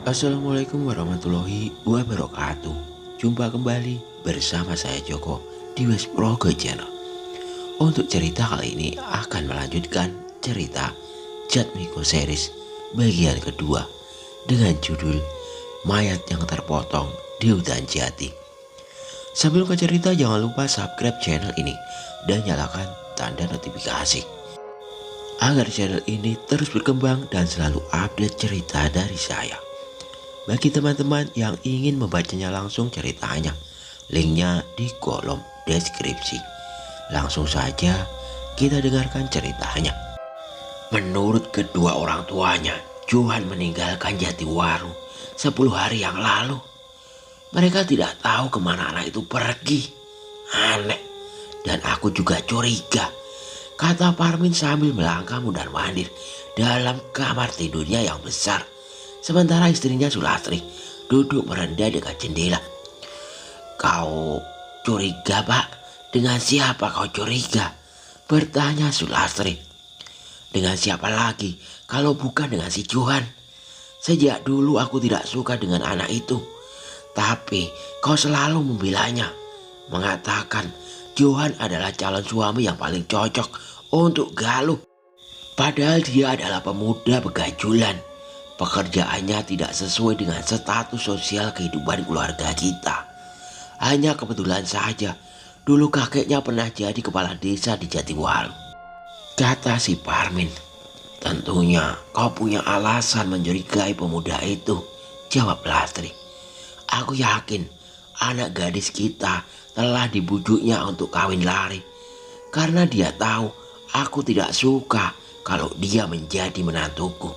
Assalamualaikum warahmatullahi wabarakatuh. Jumpa kembali bersama saya Joko di Wesprogo Channel. Untuk cerita kali ini akan melanjutkan cerita Jatmiko series bagian kedua dengan judul Mayat yang Terpotong di Hutan Jati. Sebelum ke cerita, jangan lupa subscribe channel ini dan nyalakan tanda notifikasi agar channel ini terus berkembang dan selalu update cerita dari saya. Bagi teman-teman yang ingin membacanya langsung ceritanya, linknya di kolom deskripsi. Langsung saja kita dengarkan ceritanya. Menurut kedua orang tuanya, Johan meninggalkan Jatiwaru 10 hari yang lalu. Mereka tidak tahu kemana anak itu pergi. Aneh, dan aku juga curiga, kata Parmin sambil melangkah mundar-mandir dalam kamar tidurnya yang besar. Sementara istrinya Sulastri duduk merendah dekat jendela. Kau curiga, Pak? Dengan siapa kau curiga? Bertanya Sulastri. Dengan siapa lagi kalau bukan dengan si Johan? Sejak dulu aku tidak suka dengan anak itu. Tapi kau selalu membelanya, mengatakan Johan adalah calon suami yang paling cocok untuk Galuh. Padahal dia adalah pemuda begajulan. Pekerjaannya tidak sesuai dengan status sosial kehidupan keluarga kita. Hanya kebetulan saja dulu kakeknya pernah jadi kepala desa di Jatiwaru, kata si Parmin. Tentunya kau punya alasan mencurigai pemuda itu, jawab Lastri. Aku yakin anak gadis kita telah dibujuknya untuk kawin lari, karena dia tahu aku tidak suka kalau dia menjadi menantuku.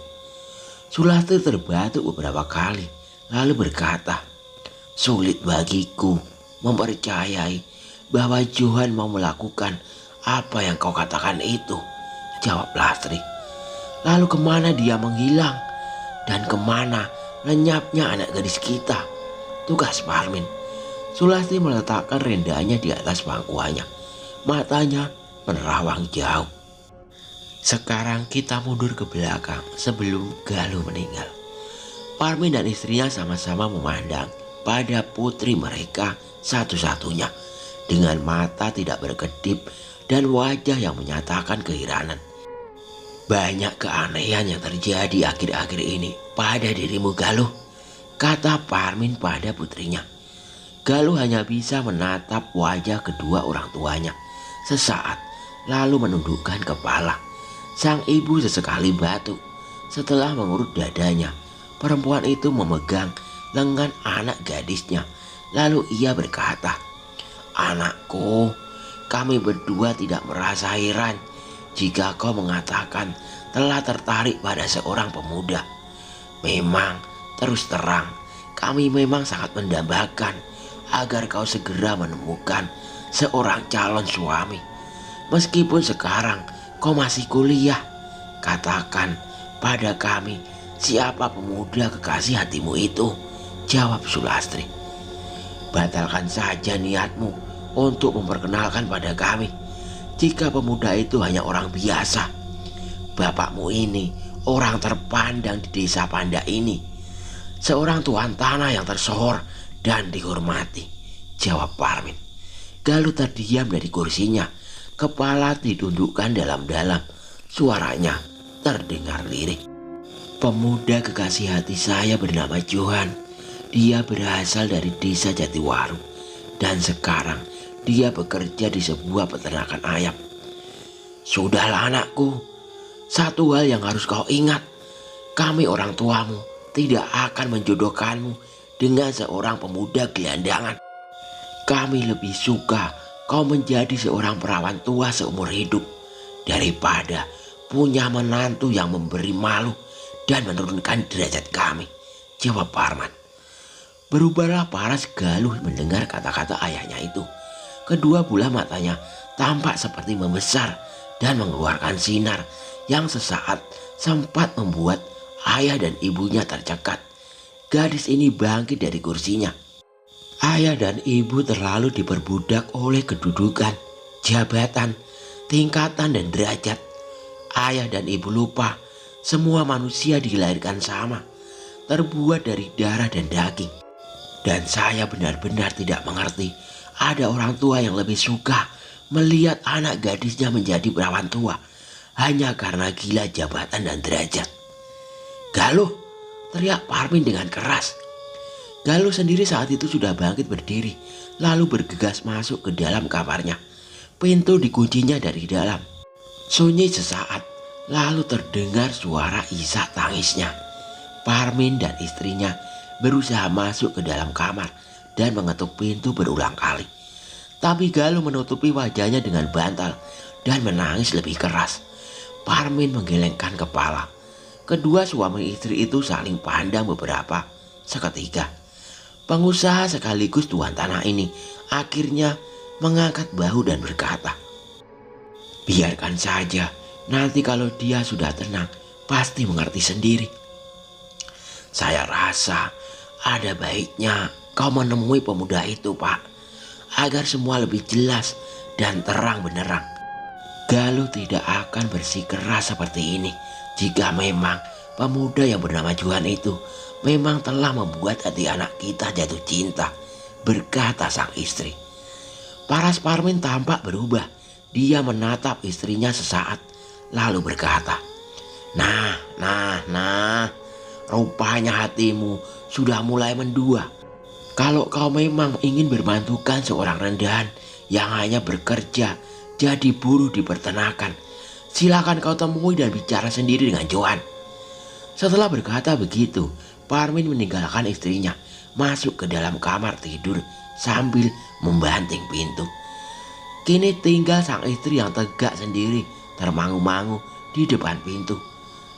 Sulastri terbatuk beberapa kali lalu berkata, sulit bagiku mempercayai bahwa Johan mau melakukan apa yang kau katakan itu, jawab Lastri. Lalu kemana dia menghilang dan kemana lenyapnya anak gadis kita, tugas Parmin. Sulastri meletakkan rendahnya di atas pangkuannya, matanya menerawang jauh. Sekarang kita mundur ke belakang sebelum Galuh meninggal. Parmin dan istrinya sama-sama memandang pada putri mereka satu-satunya dengan mata tidak berkedip dan wajah yang menyatakan keheranan. Banyak keanehan yang terjadi akhir-akhir ini pada dirimu, Galuh, kata Parmin pada putrinya. Galuh hanya bisa menatap wajah kedua orang tuanya sesaat lalu menundukkan kepala. Sang ibu sesekali batuk. Setelah mengurut dadanya, perempuan itu memegang lengan anak gadisnya. Lalu ia berkata, anakku, kami berdua tidak merasa heran jika kau mengatakan telah tertarik pada seorang pemuda. Memang, terus terang, kami memang sangat mendambakan agar kau segera menemukan seorang calon suami. Meskipun sekarang kau masih kuliah, katakan pada kami siapa pemuda kekasih hatimu itu, jawab Sulastri. Batalkan saja niatmu untuk memperkenalkan pada kami jika pemuda itu hanya orang biasa. Bapakmu ini orang terpandang di desa Panda ini, seorang tuan tanah yang tersohor dan dihormati, jawab Parmin. Galuh terdiam dari kursinya. Kepala ditundukkan dalam-dalam, suaranya terdengar lirik. Pemuda kekasih hati saya bernama Johan. Dia berasal dari desa Jatiwaru dan sekarang dia bekerja di sebuah peternakan ayam. Sudahlah anakku, satu hal yang harus kau ingat, kami orang tuamu tidak akan menjodohkanmu dengan seorang pemuda gelandangan. Kami lebih suka kau menjadi seorang perawan tua seumur hidup daripada punya menantu yang memberi malu dan menurunkan derajat kami, jawab Parman. Berubahlah paras Galuh mendengar kata-kata ayahnya itu. Kedua bola matanya tampak seperti membesar dan mengeluarkan sinar yang sesaat sempat membuat ayah dan ibunya tercekat. Gadis ini bangkit dari kursinya. Ayah dan ibu terlalu diperbudak oleh kedudukan, jabatan, tingkatan dan derajat. Ayah dan ibu lupa Semua manusia dilahirkan sama, terbuat dari darah dan daging. Dan saya benar-benar tidak mengerti ada orang tua yang lebih suka melihat anak gadisnya menjadi perawan tua hanya karena gila jabatan dan derajat. "Galuh!" teriak Parmin dengan keras. Galuh sendiri saat itu sudah bangkit berdiri, lalu bergegas masuk ke dalam kamarnya. Pintu dikuncinya dari dalam. Sunyi sesaat, lalu terdengar suara isak tangisnya. Parmin dan istrinya berusaha masuk ke dalam kamar dan mengetuk pintu berulang kali. Tapi Galuh menutupi wajahnya dengan bantal dan menangis lebih keras. Parmin menggelengkan kepala. Kedua suami istri itu saling pandang beberapa seketika. Pengusaha sekaligus tuan tanah ini akhirnya mengangkat bahu dan berkata, "Biarkan saja, nanti kalau dia sudah tenang pasti mengerti sendiri. Saya rasa ada baiknya kau menemui pemuda itu, Pak, agar semua lebih jelas dan terang benderang. Galuh tidak akan bersikeras seperti ini jika memang pemuda yang bernama Juan itu memang telah membuat hati anak kita jatuh cinta," berkata sang istri. Paras Parmin tampak berubah. Dia menatap istrinya sesaat lalu berkata, Nah, rupanya hatimu sudah mulai mendua. Kalau kau memang ingin bermantukan seorang rendahan yang hanya bekerja jadi buruh di peternakan, silakan kau temui dan bicara sendiri dengan Johan." Setelah berkata begitu, Parmin meninggalkan istrinya, masuk ke dalam kamar tidur sambil membanting pintu. Kini tinggal sang istri yang tegak sendiri, termangu-mangu di depan pintu.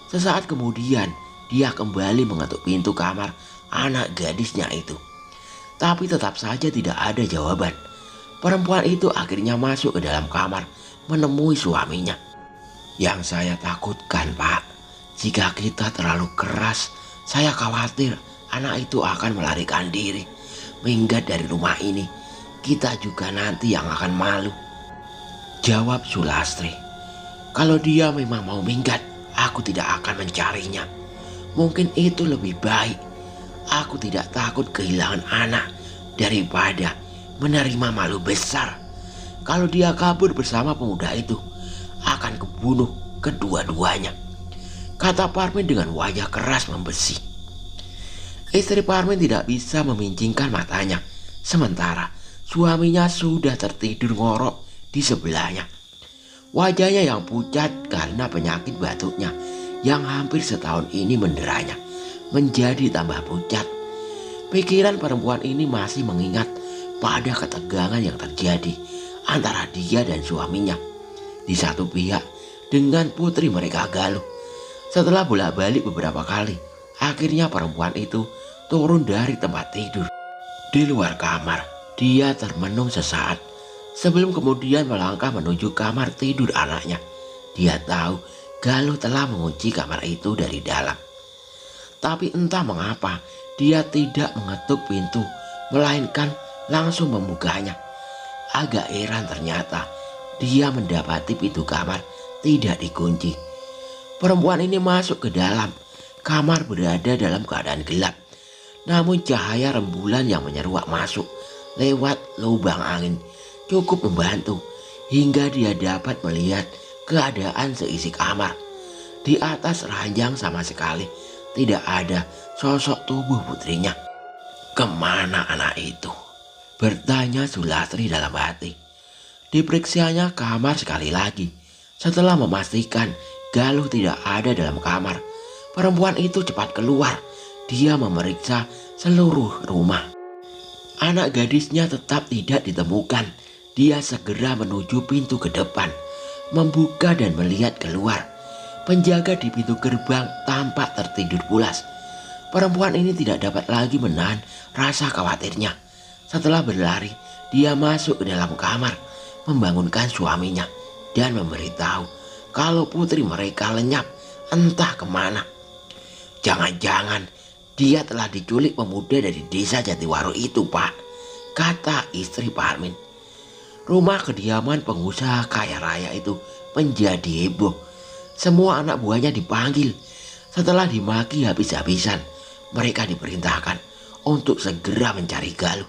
Sesaat kemudian, dia kembali mengetuk pintu kamar anak gadisnya itu. Tapi tetap saja tidak ada jawaban. Perempuan itu akhirnya masuk ke dalam kamar menemui suaminya. "Yang saya takutkan, Pak, jika kita terlalu keras, saya khawatir anak itu akan melarikan diri, minggat dari rumah ini. Kita juga nanti yang akan malu," jawab Sulastri. "Kalau dia memang mau minggat, aku tidak akan mencarinya. Mungkin itu lebih baik. Aku tidak takut kehilangan anak daripada menerima malu besar. Kalau dia kabur bersama pemuda itu, akan kubunuh kedua-duanya," kata Parmin dengan wajah keras membesi. Istri Parmin tidak bisa memincingkan matanya, sementara suaminya sudah tertidur ngorok di sebelahnya. Wajahnya yang pucat karena penyakit batuknya yang hampir setahun ini menderanya menjadi tambah pucat. Pikiran perempuan ini masih mengingat pada ketegangan yang terjadi antara dia dan suaminya. Di satu pihak dengan putri mereka Galuh. Setelah bolak-balik beberapa kali, akhirnya perempuan itu turun dari tempat tidur. Di luar kamar, dia termenung sesaat sebelum kemudian melangkah menuju kamar tidur anaknya. Dia tahu Galuh telah mengunci kamar itu dari dalam. Tapi entah mengapa dia tidak mengetuk pintu, melainkan langsung membukanya. Agak heran ternyata dia mendapati pintu kamar tidak dikunci. Perempuan ini masuk ke dalam. Kamar berada dalam keadaan gelap. Namun cahaya rembulan yang menyeruak masuk lewat lubang angin cukup membantu hingga dia dapat melihat keadaan seisi kamar. Di atas ranjang sama sekali tidak ada sosok tubuh putrinya. "Kemana anak itu?" bertanya Sulastri dalam hati. Diperiksanya kamar sekali lagi. Setelah memastikan Galuh tidak ada dalam kamar, perempuan itu cepat keluar. Dia memeriksa seluruh rumah. Anak gadisnya tetap tidak ditemukan. Dia segera menuju pintu ke depan, membuka dan melihat keluar. Penjaga di pintu gerbang tampak tertidur pulas. Perempuan ini tidak dapat lagi menahan rasa khawatirnya. Setelah berlari, dia masuk ke dalam kamar, membangunkan suaminya dan memberitahu kalau putri mereka lenyap entah kemana. "Jangan-jangan dia telah diculik pemuda dari desa Jatiwaru itu, Pak," kata istri Parmin. Rumah kediaman pengusaha kaya raya itu menjadi heboh. Semua anak buahnya dipanggil. Setelah dimaki habis-habisan, mereka diperintahkan untuk segera mencari Galuh.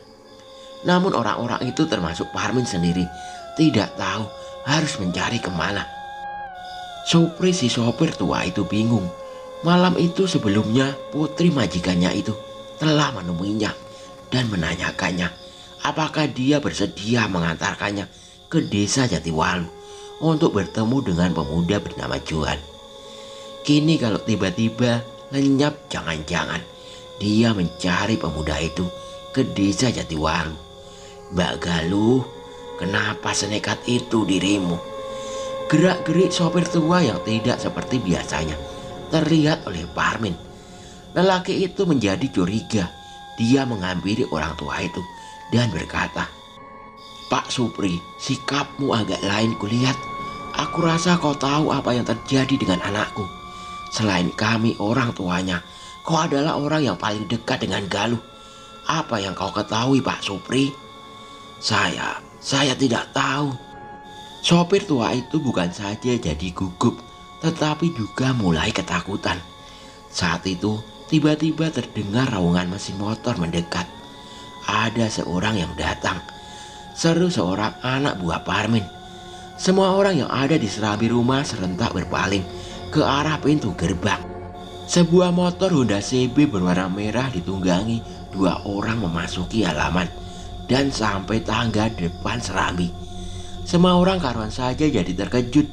Namun orang-orang itu termasuk Parmin sendiri tidak tahu harus mencari kemana. Supri si sopir tua itu bingung. Malam itu sebelumnya putri majikannya itu telah menemuinya dan menanyakannya apakah dia bersedia mengantarkannya ke desa Jatiwalu untuk bertemu dengan pemuda bernama Johan. Kini kalau tiba-tiba lenyap, jangan-jangan dia mencari pemuda itu ke desa Jatiwalu. Mbak Galuh, kenapa senekat itu dirimu? Gerak-gerik sopir tua yang tidak seperti biasanya terlihat oleh Parmin. Lelaki itu menjadi curiga. Dia menghampiri orang tua itu dan berkata, "Pak Supri, sikapmu agak lain kulihat. Aku rasa kau tahu apa yang terjadi dengan anakku. Selain kami orang tuanya, kau adalah orang yang paling dekat dengan Galuh. Apa yang kau ketahui, Pak Supri?" Saya tidak tahu." Sopir tua itu bukan saja jadi gugup, tetapi juga mulai ketakutan. Saat itu tiba-tiba terdengar raungan mesin motor mendekat. Ada seorang yang datang, seru seorang anak buah Parmin. Semua orang yang ada di serambi rumah serentak berpaling ke arah pintu gerbang. Sebuah motor Honda CB berwarna merah ditunggangi dua orang memasuki halaman dan sampai tangga depan serambi. Semua orang karuan saja jadi terkejut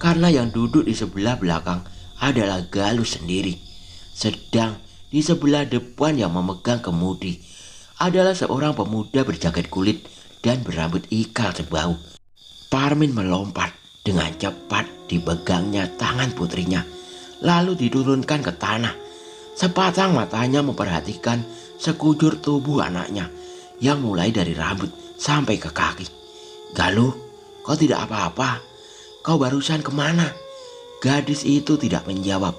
karena yang duduk di sebelah belakang adalah Galuh sendiri. Sedang di sebelah depan yang memegang kemudi adalah seorang pemuda berjaket kulit dan berambut ikal sebau. Parmin melompat dengan cepat, dipegangnya tangan putrinya, lalu diturunkan ke tanah. Sepasang matanya memperhatikan sekujur tubuh anaknya yang mulai dari rambut sampai ke kaki. "Galuh, kau tidak apa-apa? Kau barusan kemana?" Gadis itu tidak menjawab.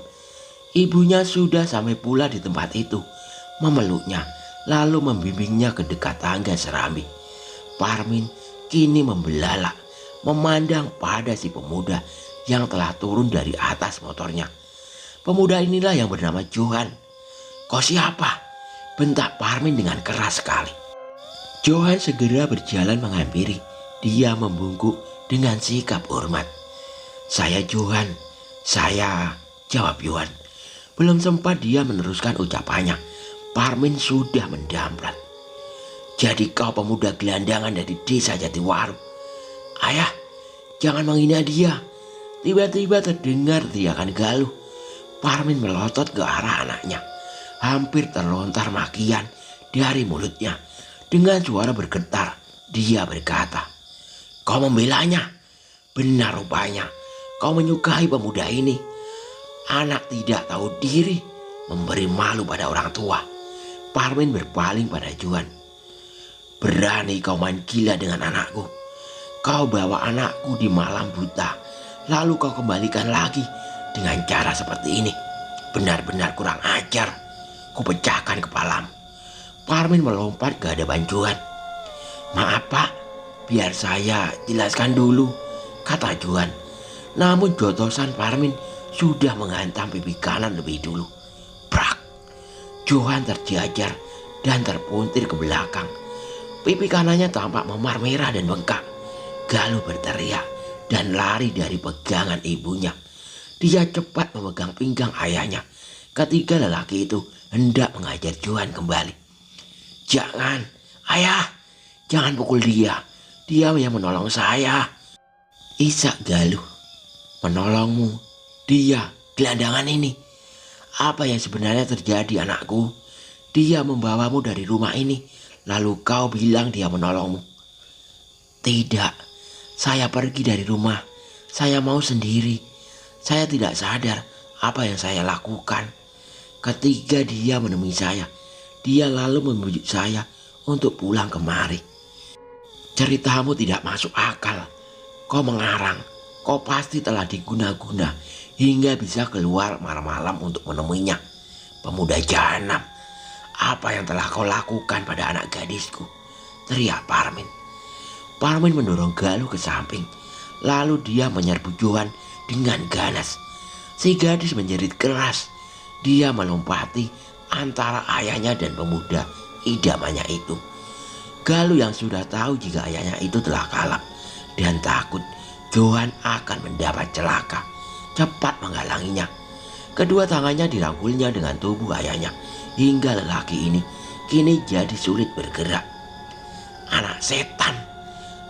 Ibunya sudah sampai pula di tempat itu, memeluknya lalu membimbingnya ke dekat tangga serambi. Parmin kini membelalak memandang pada si pemuda yang telah turun dari atas motornya. Pemuda inilah yang bernama Johan. "Kau siapa?" bentak Parmin dengan keras sekali. Johan segera berjalan menghampiri. Dia membungkuk dengan sikap hormat. "Saya Johan, saya," jawab Johan. Belum sempat dia meneruskan ucapannya, Parmin sudah mendamprat. "Jadi kau pemuda gelandangan dari desa Jatiwaru? Ayah, jangan menghina dia." Tiba-tiba terdengar teriakan Galuh. Parmin melotot ke arah anaknya. Hampir terlontar makian dari mulutnya. Dengan suara bergetar, dia berkata, "Kau membelanya? Benar rupanya kau menyukai pemuda ini. Anak tidak tahu diri, memberi malu pada orang tua." Parmin berpaling pada Johan. "Berani kau main gila dengan anakku? Kau bawa anakku di malam buta, lalu kau kembalikan lagi dengan cara seperti ini. Benar-benar kurang ajar. Kupecahkan kepalamu." Parmin melompat ke hadapan Johan. "Maaf Pak, biar saya jelaskan dulu," kata Johan. Namun jotosan Parmin sudah menghantam pipi kanan lebih dulu. Brak! Johan terjajar dan terpuntir ke belakang. Pipi kanannya tampak memar merah dan bengkak. Galuh berteriak dan lari dari pegangan ibunya. Dia cepat memegang pinggang ayahnya ketika lelaki itu hendak mengajar Johan kembali. "Jangan, ayah, jangan pukul dia. Dia yang menolong saya," isak Galuh. "Menolongmu? Dia, gelandangan ini? Apa yang sebenarnya terjadi, anakku? Dia membawamu dari rumah ini, lalu kau bilang dia menolongmu." "Tidak, saya pergi dari rumah. Saya mau sendiri. Saya tidak sadar apa yang saya lakukan. Ketika dia menemui saya, dia lalu membujuk saya untuk pulang kemari." "Ceritamu tidak masuk akal. Kau mengarang. Kau pasti telah diguna-guna hingga bisa keluar malam-malam untuk menemuinya. Pemuda jahanam, apa yang telah kau lakukan pada anak gadisku?" teriak Parmin. Parmin mendorong Galuh ke samping, lalu dia menyerbu Johan dengan ganas. Si gadis menjerit keras. dia melompati antara ayahnya dan pemuda idamannya itu. Galuh yang sudah tahu jika ayahnya itu telah kalap dan takut Johan akan mendapat celaka, cepat menghalanginya. Kedua tangannya dirangkulnya dengan tubuh ayahnya hingga lelaki ini kini jadi sulit bergerak. "Anak setan,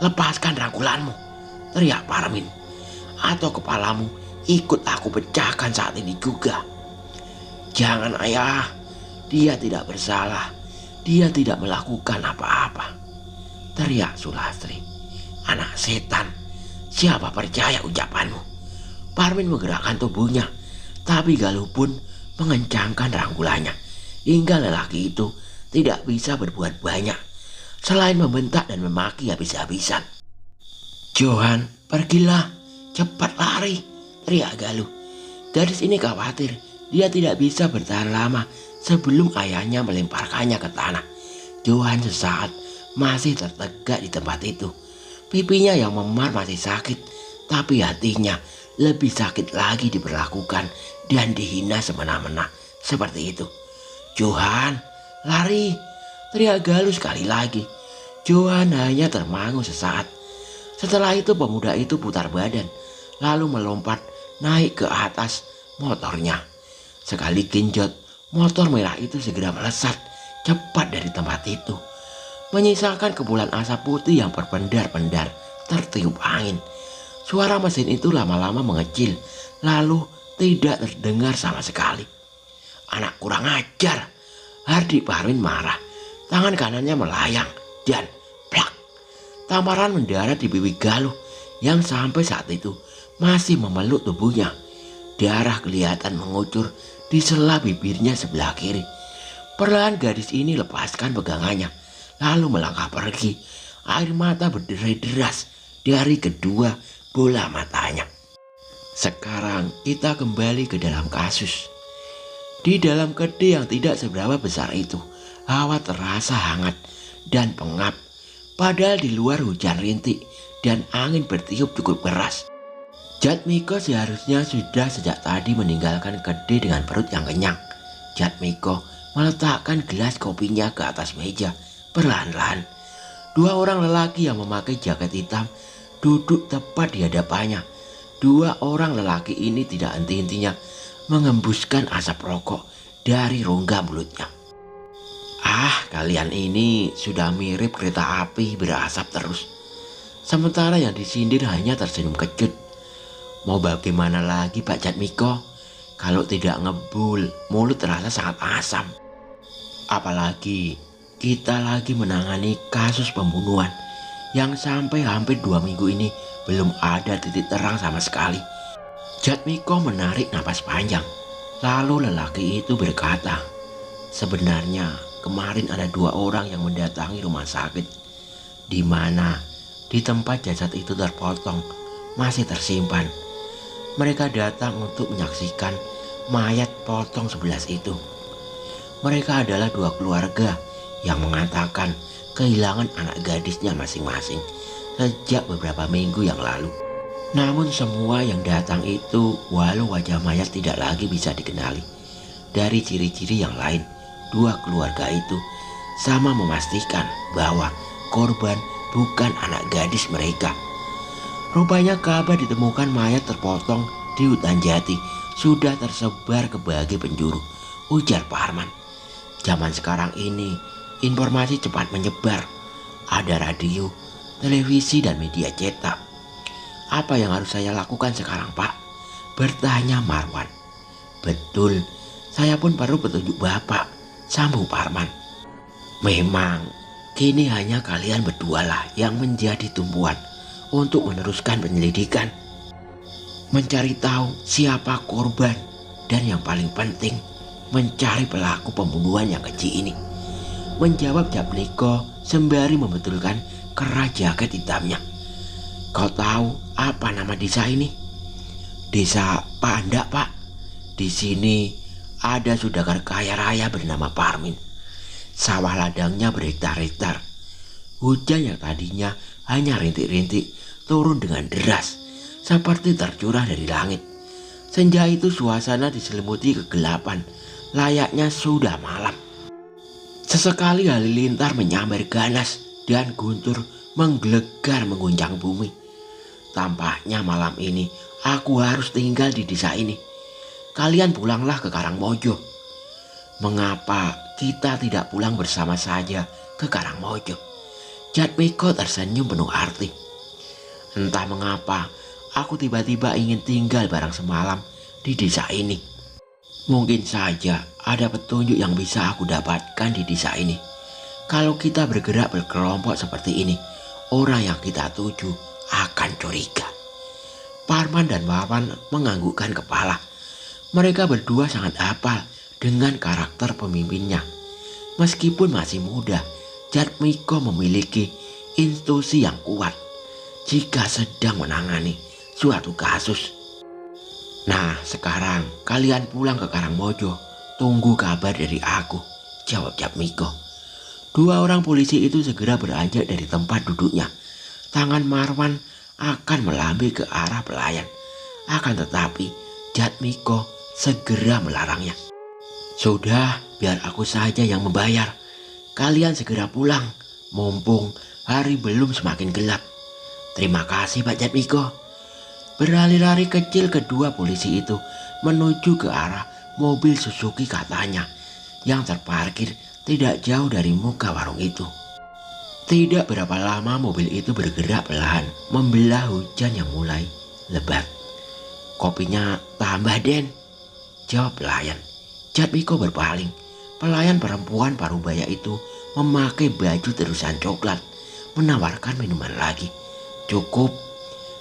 lepaskan rangkulanmu," teriak Parmin, "atau kepalamu ikut aku pecahkan saat ini juga." "Jangan ayah, dia tidak bersalah. Dia tidak melakukan apa-apa," teriak Sulastri. "Anak setan, siapa percaya ucapanmu?" Parmin menggerakkan tubuhnya, tapi Galuh pun mengencangkan rangkulannya hingga lelaki itu tidak bisa berbuat banyak selain membentak dan memaki habis-habisan. "Johan, pergilah, cepat lari," teriak Galuh. Gadis ini khawatir dia tidak bisa bertahan lama sebelum ayahnya melemparkannya ke tanah. Johan sesaat masih tertegak di tempat itu. Pipinya yang memar masih sakit, tapi hatinya lebih sakit lagi diperlakukan dan dihina semena-mena seperti itu. "Johan, lari!" teriak Galuh sekali lagi. Johan hanya termangu sesaat. Setelah itu pemuda itu putar badan, lalu melompat naik ke atas motornya. Sekali genjot, motor merah itu segera melesat cepat dari tempat itu, menyisakan kepulan asap putih yang berpendar-pendar tertiup angin. Suara mesin itu lama-lama mengecil, lalu tidak terdengar sama sekali. "Anak kurang ajar," Hardi Parmin marah. Tangan kanannya melayang dan plak, tamparan mendarat di pipi Galuh yang sampai saat itu masih memeluk tubuhnya. Darah kelihatan mengucur di sela bibirnya sebelah kiri. Perlahan gadis ini lepaskan pegangannya, lalu melangkah pergi. Air mata berderai deras dari kedua bola matanya. Sekarang kita kembali ke dalam kasus. Di dalam kedai yang tidak seberapa besar itu, hawa terasa hangat dan pengap. Padahal di luar hujan rintik dan angin bertiup cukup keras. Jatmiko seharusnya sudah sejak tadi meninggalkan kedai dengan perut yang kenyang. Jatmiko meletakkan gelas kopinya ke atas meja perlahan-lahan. Dua orang lelaki yang memakai jaket hitam duduk tepat di hadapannya. Dua orang lelaki ini tidak henti-hentinya mengembuskan asap rokok dari rongga mulutnya. "Ah, kalian ini sudah mirip kereta api berasap terus." Sementara yang disindir hanya tersenyum kecut. "Mau bagaimana lagi Pak Jatmiko? Kalau tidak ngebul, mulut terasa sangat asam. Apalagi kita lagi menangani kasus pembunuhan yang sampai hampir 2 minggu ini belum ada titik terang sama sekali." Jatmiko menarik napas panjang. Lalu lelaki itu berkata, "Sebenarnya kemarin ada 2 orang yang mendatangi rumah sakit, di mana di tempat jasad itu terpotong masih tersimpan. Mereka datang untuk menyaksikan mayat potong 11 itu. Mereka adalah 2 keluarga yang mengatakan kehilangan anak gadisnya masing-masing sejak beberapa minggu yang lalu. Namun semua yang datang itu, walau wajah mayat tidak lagi bisa dikenali, dari ciri-ciri yang lain, 2 keluarga itu sama memastikan bahwa korban bukan anak gadis mereka. Rupanya kabar ditemukan mayat terpotong di hutan jati sudah tersebar ke berbagai penjuru," ujar Pak Harman. "Zaman sekarang ini informasi cepat menyebar. Ada radio, televisi, dan media cetak. Apa yang harus saya lakukan sekarang, Pak?" bertanya Marwan. "Betul, saya pun perlu petunjuk Bapak," sambung Pak Harman. "Memang kini hanya kalian berdualah yang menjadi tumpuan untuk meneruskan penyelidikan, mencari tahu siapa korban, dan yang paling penting mencari pelaku pembunuhan yang keji ini," menjawab Jatmiko sembari membetulkan kerat jaket hitamnya. "Kau tahu apa nama desa ini?" "Desa Pandak, Pak. Di sini ada saudagar kaya raya bernama Parmin. Sawah ladangnya berhektar-hektar. Hujan yang tadinya hanya rintik-rintik turun dengan deras seperti tercurah dari langit. Senja itu suasana diselimuti kegelapan, layaknya sudah malam. Sesekali halilintar menyambar ganas dan guntur menggelegar mengguncang bumi. Tampaknya malam ini aku harus tinggal di desa ini. Kalian pulanglah ke Karangmojo. Mengapa kita tidak pulang bersama saja ke Karangmojo? Jatmiko tersenyum penuh arti. Entah mengapa aku tiba-tiba ingin tinggal barang semalam di desa ini. Mungkin saja ada petunjuk yang bisa aku dapatkan di desa ini. Kalau kita bergerak berkelompok seperti ini, orang yang kita tuju akan curiga. Parman dan Wawan menganggukkan kepala. Mereka berdua sangat hafal dengan karakter pemimpinnya. Meskipun masih muda, Jatmiko memiliki intuisi yang kuat jika sedang menangani suatu kasus. Nah, sekarang kalian pulang ke Karangmojo. Tunggu kabar dari aku, jawab Jatmiko. Dua orang polisi itu segera beranjak dari tempat duduknya. Tangan Marwan akan melambai ke arah pelayan. Akan tetapi Jatmiko segera melarangnya. Sudah, biar aku saja yang membayar. Kalian segera pulang, mumpung hari belum semakin gelap. Terima kasih Pak Jatmiko. Berlari-lari kecil kedua polisi itu menuju ke arah mobil Suzuki katanya yang terparkir tidak jauh dari muka warung itu. Tidak berapa lama mobil itu bergerak perlahan membelah hujan yang mulai lebat. Kopinya tambah Den, jawab pelayan. Jatmiko berpaling. Pelayan perempuan parubaya itu memakai baju terusan coklat menawarkan minuman lagi. Cukup.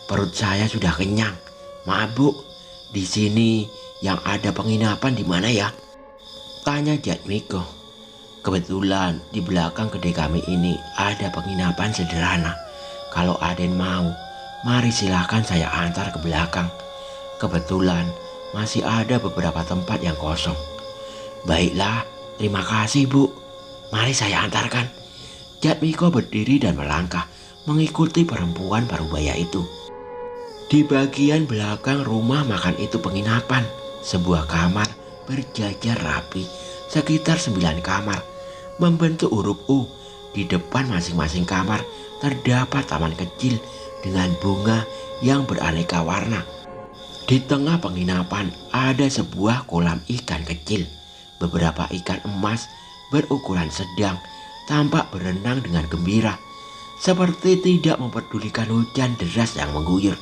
Perut saya sudah kenyang. Maaf Bu, di sini yang ada penginapan di mana ya? Tanya Jatmiko. Kebetulan di belakang kedai kami ini ada penginapan sederhana. Kalau Aden mau, mari silakan saya antar ke belakang. Kebetulan masih ada beberapa tempat yang kosong. Baiklah, terima kasih Bu. Mari saya antarkan. Jatmiko berdiri dan melangkah mengikuti perempuan parubaya itu. Di bagian belakang rumah makan itu penginapan. Sebuah kamar berjajar rapi, sekitar 9 kamar, membentuk huruf U. Di depan masing-masing kamar terdapat taman kecil dengan bunga yang beraneka warna. Di tengah penginapan ada sebuah kolam ikan kecil. Beberapa ikan emas berukuran sedang tampak berenang dengan gembira, seperti tidak mempedulikan hujan deras yang mengguyur.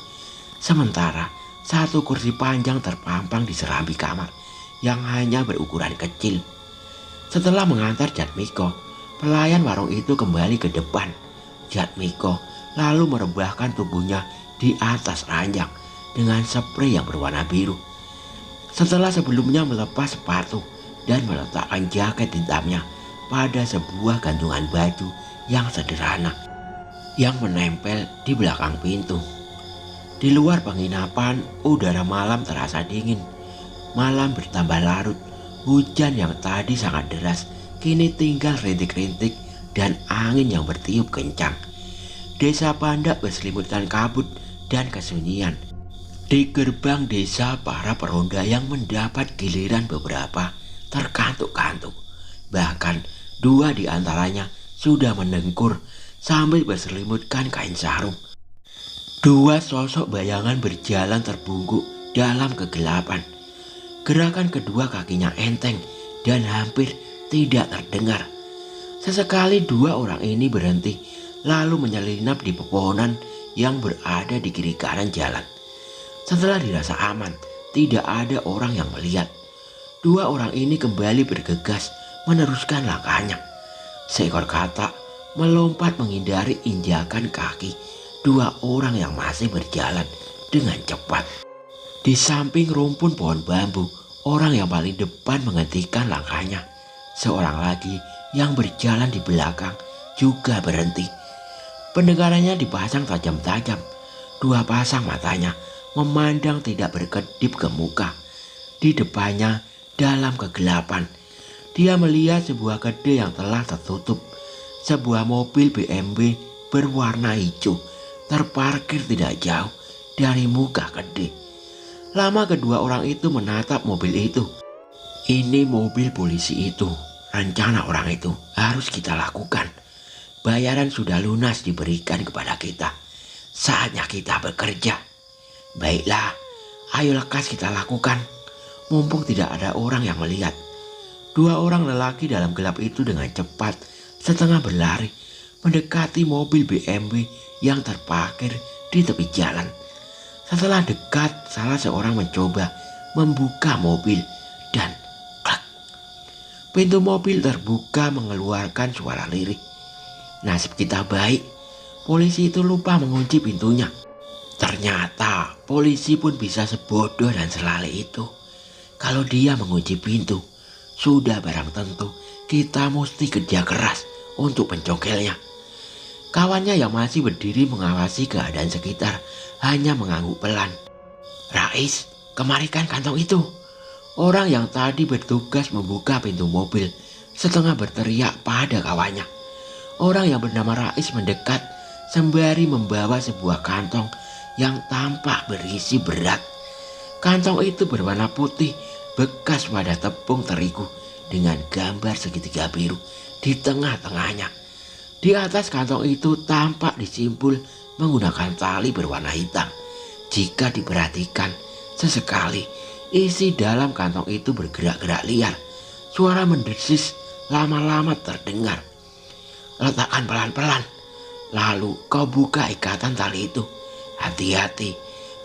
Sementara satu kursi panjang terpampang di serambi kamar yang hanya berukuran kecil. Setelah mengantar Jatmiko, pelayan warung itu kembali ke depan. Jatmiko lalu merebahkan tubuhnya di atas ranjang dengan spray yang berwarna biru. Setelah sebelumnya melepas sepatu dan meletakkan jaket hitamnya pada sebuah gantungan baju yang sederhana yang menempel di belakang pintu. Di luar penginapan, udara malam terasa dingin. Malam bertambah larut. Hujan yang tadi sangat deras kini tinggal rintik-rintik dan angin yang bertiup kencang. Desa Pandak berselimutkan kabut dan kesunyian. Di gerbang desa, para peronda yang mendapat giliran beberapa terkantuk-kantuk. Bahkan 2 di antaranya sudah mendengkur sambil berselimutkan kain sarung. 2 sosok bayangan berjalan terbungkuk dalam kegelapan. Gerakan kedua kakinya enteng dan hampir tidak terdengar. Sesekali 2 orang ini berhenti lalu menyelinap di pepohonan yang berada di kiri kanan jalan. Setelah dirasa aman, tidak ada orang yang melihat. 2 orang ini kembali bergegas meneruskan langkahnya. Seekor katak melompat menghindari injakan kaki 2 orang yang masih berjalan dengan cepat. Di samping rumpun pohon bambu, orang yang paling depan menghentikan langkahnya. Seorang lagi yang berjalan di belakang juga berhenti. Pendengarannya dipasang tajam-tajam. 2 pasang matanya memandang tidak berkedip ke muka. Di depannya dalam kegelapan, dia melihat sebuah kedai yang telah tertutup. Sebuah mobil BMW berwarna hijau terparkir tidak jauh dari muka kedai. Lama kedua orang itu menatap mobil itu. Ini mobil polisi itu. Rencana orang itu harus kita lakukan. Bayaran sudah lunas diberikan kepada kita. Saatnya kita bekerja. Baiklah, ayo lekas kita lakukan. Mumpung tidak ada orang yang melihat. Dua orang lelaki dalam gelap itu dengan cepat setengah berlari mendekati mobil BMW yang terparkir di tepi jalan. Setelah dekat, salah seorang mencoba membuka mobil dan klak. Pintu mobil terbuka mengeluarkan suara lirih. Nasib kita baik, polisi itu lupa mengunci pintunya. Ternyata polisi pun bisa sebodoh dan selalai itu. Kalau dia mengunci pintu, sudah barang tentu kita mesti kerja keras untuk mencongkelnya. Kawannya yang masih berdiri mengawasi keadaan sekitar hanya mengangguk pelan. Rais, kemarikan kantong itu. Orang yang tadi bertugas membuka pintu mobil setengah berteriak pada kawannya. Orang yang bernama Rais mendekat sembari membawa sebuah kantong yang tampak berisi berat. Kantong itu berwarna putih bekas wadah tepung terigu dengan gambar segitiga biru di tengah-tengahnya. Di atas kantong itu tampak disimpul menggunakan tali berwarna hitam. Jika diperhatikan, sesekali isi dalam kantong itu bergerak-gerak liar. Suara mendesis lama-lama terdengar. Letakkan pelan-pelan, lalu kau buka ikatan tali itu. Hati-hati,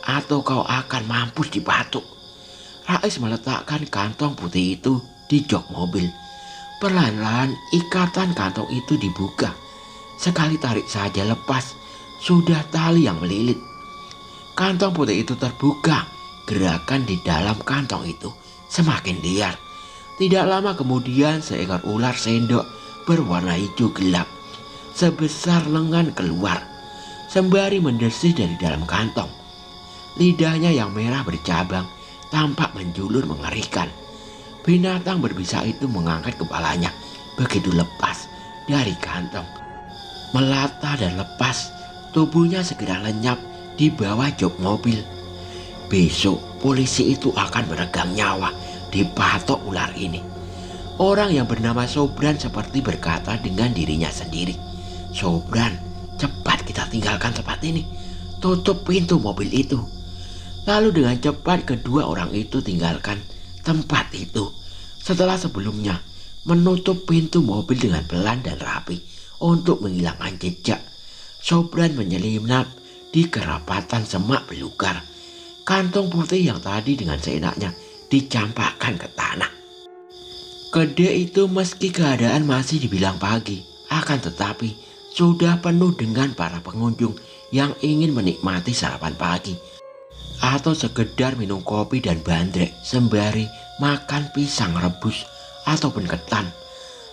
atau kau akan mampus dipatuk. Rais meletakkan kantong putih itu di jok mobil. Perlahan-lahan ikatan kantong itu dibuka. Sekali tarik saja lepas, sudah tali yang melilit. Kantong putih itu terbuka. Gerakan di dalam kantong itu semakin liar. Tidak lama kemudian seekor ular sendok berwarna hijau gelap sebesar lengan keluar sembari mendesis dari dalam kantong. Lidahnya yang merah bercabang tampak menjulur mengerikan. Binatang berbisa itu mengangkat kepalanya begitu lepas dari kantong. Melata dan lepas, tubuhnya segera lenyap di bawah jok mobil. Besok polisi itu akan meregang nyawa di patok ular ini. Orang yang bernama Sobran seperti berkata dengan dirinya sendiri. Sobran, cepat kita tinggalkan tempat ini. Tutup pintu mobil itu. Lalu dengan cepat kedua orang itu tinggalkan tempat itu. Setelah sebelumnya menutup pintu mobil dengan pelan dan rapi untuk menghilangkan jejak. Sobran menyelinap di kerapatan semak belukar. Kantong putih yang tadi dengan seenaknya dicampakkan ke tanah. Kedai itu meski keadaan masih dibilang pagi, akan tetapi sudah penuh dengan para pengunjung yang ingin menikmati sarapan pagi atau sekedar minum kopi dan bandrek sembari makan pisang rebus ataupun ketan.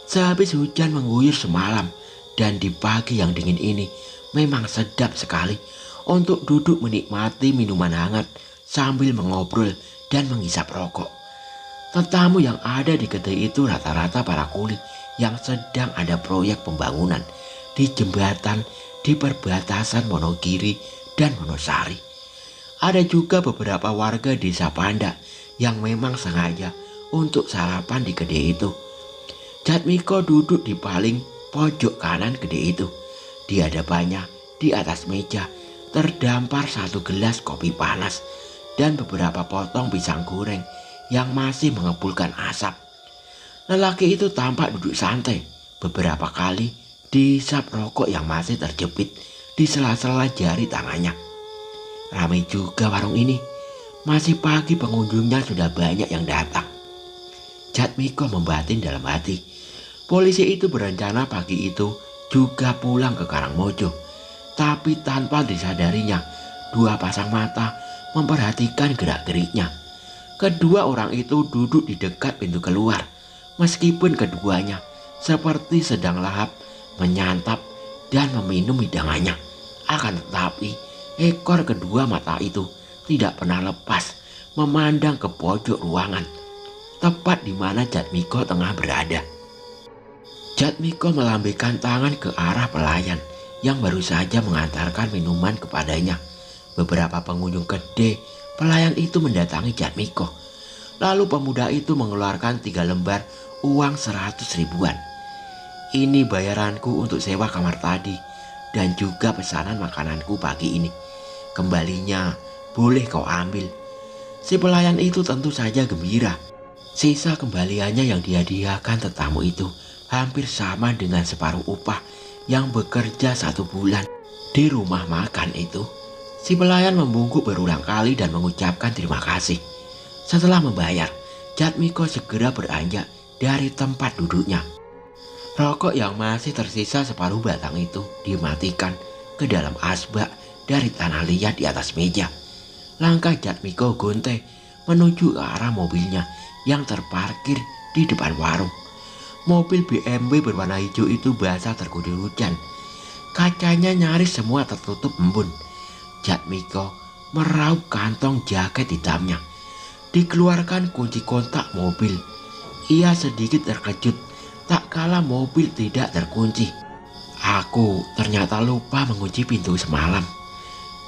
Sehabis hujan mengguyur semalam dan di pagi yang dingin ini memang sedap sekali untuk duduk menikmati minuman hangat sambil mengobrol dan menghisap rokok. Tetamu yang ada di kedai itu rata-rata para kuli yang sedang ada proyek pembangunan di jembatan di perbatasan Wonogiri dan Wonosari. Ada juga beberapa warga desa Panda yang memang sengaja untuk sarapan di kedai itu. Jatmiko duduk di paling pojok kanan kedai itu. Di hadapannya, di atas meja, terdampar satu gelas kopi panas dan beberapa potong pisang goreng yang masih mengepulkan asap. Lelaki itu tampak duduk santai. Beberapa kali dihisap rokok yang masih terjepit di sela-sela jari tangannya. Ramai juga warung ini. Masih pagi pengunjungnya sudah banyak yang datang. Jatmiko membatin dalam hati. Polisi itu berencana pagi itu juga pulang ke Karangmojo. Tapi tanpa disadarinya, dua pasang mata memperhatikan gerak-geriknya. Kedua orang itu duduk di dekat pintu keluar. Meskipun keduanya seperti sedang lahap menyantap dan meminum hidangannya. Akan tetapi ekor kedua mata itu tidak pernah lepas memandang ke pojok ruangan, tepat di mana Jatmiko tengah berada. Jatmiko melambaikan tangan ke arah pelayan yang baru saja mengantarkan minuman kepadanya. Beberapa pengunjung kedai pelayan itu mendatangi Jatmiko. Lalu pemuda itu mengeluarkan 3 lembar uang 100 ribuan. Ini bayaranku untuk sewa kamar tadi dan juga pesanan makananku pagi ini. Kembalinya boleh kau ambil. Si pelayan itu tentu saja gembira. Sisa kembaliannya yang dihadiahkan tetamu itu hampir sama dengan separuh upah yang bekerja 1 bulan di rumah makan itu. Si pelayan membungkuk berulang kali dan mengucapkan terima kasih. Setelah membayar, Jatmiko segera beranjak dari tempat duduknya. Rokok yang masih tersisa separuh batang itu dimatikan ke dalam asbak dari tanah liat di atas meja. Langkah Jatmiko gonte menuju ke arah mobilnya yang terparkir di depan warung. Mobil BMW berwarna hijau itu basah terguyur hujan. Kacanya nyaris semua tertutup embun. Jatmiko meraup kantong jaket hitamnya. Dikeluarkan kunci kontak mobil. Ia sedikit terkejut tak kala mobil tidak terkunci. Aku ternyata lupa mengunci pintu semalam.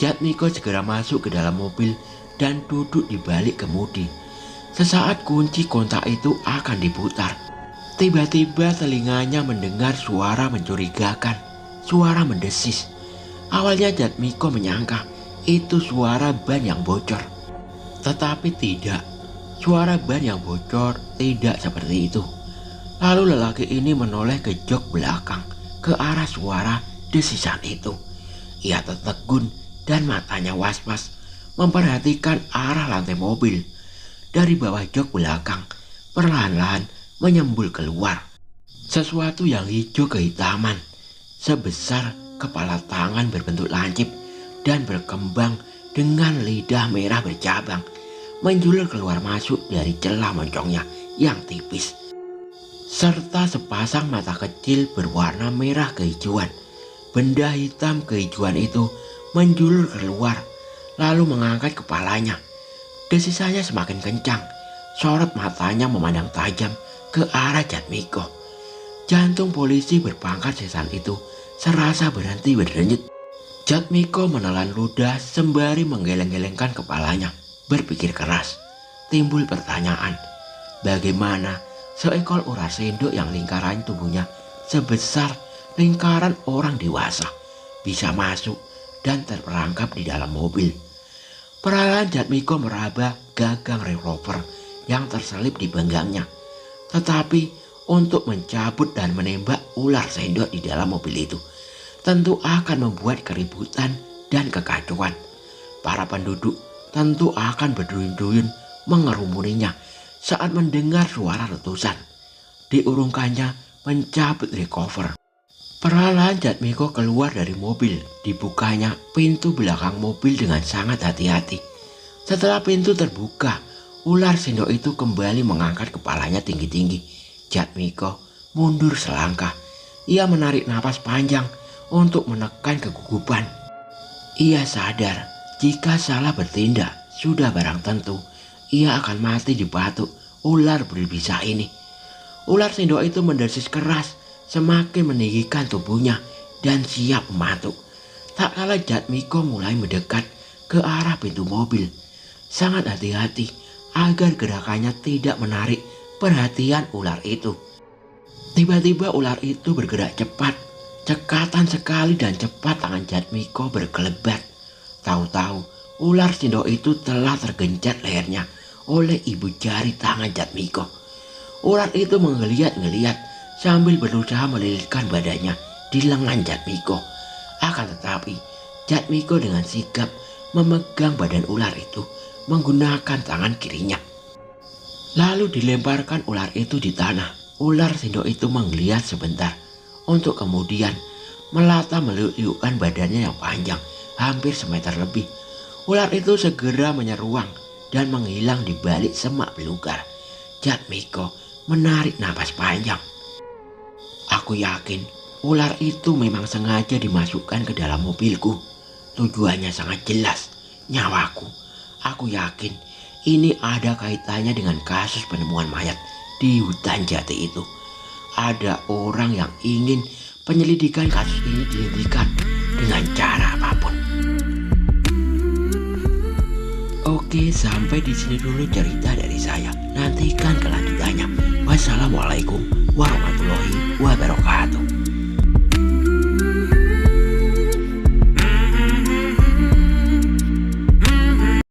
Jatmiko segera masuk ke dalam mobil dan duduk di balik kemudi. Sesaat kunci kontak itu akan diputar, tiba-tiba telinganya mendengar suara mencurigakan, suara mendesis. Awalnya Jatmiko menyangka itu suara ban yang bocor. Tetapi tidak, suara ban yang bocor tidak seperti itu. Lalu lelaki ini menoleh ke jok belakang ke arah suara desisan itu. Ia tertegun dan matanya was-was memperhatikan arah lantai mobil. Dari bawah jok belakang perlahan-lahan menyembul keluar sesuatu yang hijau kehitaman sebesar kepala tangan berbentuk lancip dan berkembang dengan lidah merah bercabang menjulur keluar masuk dari celah moncongnya yang tipis, serta sepasang mata kecil berwarna merah kehijauan. Benda hitam kehijauan itu menjulur keluar lalu mengangkat kepalanya. Desisannya semakin kencang, sorot matanya memandang tajam ke arah Jatmiko. Jantung polisi berpangkat sesan itu serasa berhenti berdenyut. Jatmiko menelan ludah sembari menggeleng-gelengkan kepalanya. Berpikir keras, timbul pertanyaan, bagaimana seekor ular sendok yang lingkaran tubuhnya sebesar lingkaran orang dewasa bisa masuk dan terperangkap di dalam mobil. Perlahan Jatmiko meraba gagang revolver yang terselip di genggangnya. Tetapi untuk mencabut dan menembak ular sendok di dalam mobil itu tentu akan membuat keributan dan kekacauan. Para penduduk tentu akan berduyun-duyun mengerumuninya saat mendengar suara letusan. Diurungkannya mencabut revolver. Perlahan Jatmiko keluar dari mobil. Dibukanya pintu belakang mobil dengan sangat hati-hati. Setelah pintu terbuka, ular sendok itu kembali mengangkat kepalanya tinggi-tinggi. Jatmiko mundur selangkah. Ia menarik napas panjang untuk menekan kegugupan. Ia sadar jika salah bertindak sudah barang tentu ia akan mati dibatuk ular berbisa ini. Ular sendok itu mendesis keras semakin meninggikan tubuhnya dan siap mematuk. Tak kala Jatmiko mulai mendekat ke arah pintu mobil. Sangat hati-hati agar gerakannya tidak menarik perhatian ular itu. Tiba-tiba ular itu bergerak cepat. Cekatan sekali dan cepat tangan Jatmiko berkelebat. Tahu-tahu ular sendok itu telah tergencat lehernya oleh ibu jari tangan Jatmiko. Ular itu menggeliat-geliat sambil berusaha melilitkan badannya di lengan Jatmiko. Akan tetapi Jatmiko dengan sigap memegang badan ular itu menggunakan tangan kirinya. Lalu dilemparkan ular itu di tanah. Ular sendok itu menggeliat sebentar untuk kemudian melata meliuk-liukkan badannya yang panjang hampir semeter lebih. Ular itu segera menyeruang dan menghilang di balik semak belukar. Jatmiko menarik napas panjang. Aku yakin ular itu memang sengaja dimasukkan ke dalam mobilku. Tujuannya sangat jelas, nyawaku. Aku yakin ini ada kaitannya dengan kasus penemuan mayat di hutan jati itu. Ada orang yang ingin penyelidikan kasus ini dihentikan dengan cara apapun. Oke. Oke, sampai di sini dulu cerita dari saya. Nantikan kelanjutannya. Wassalamualaikum warahmatullahi wabarakatuh.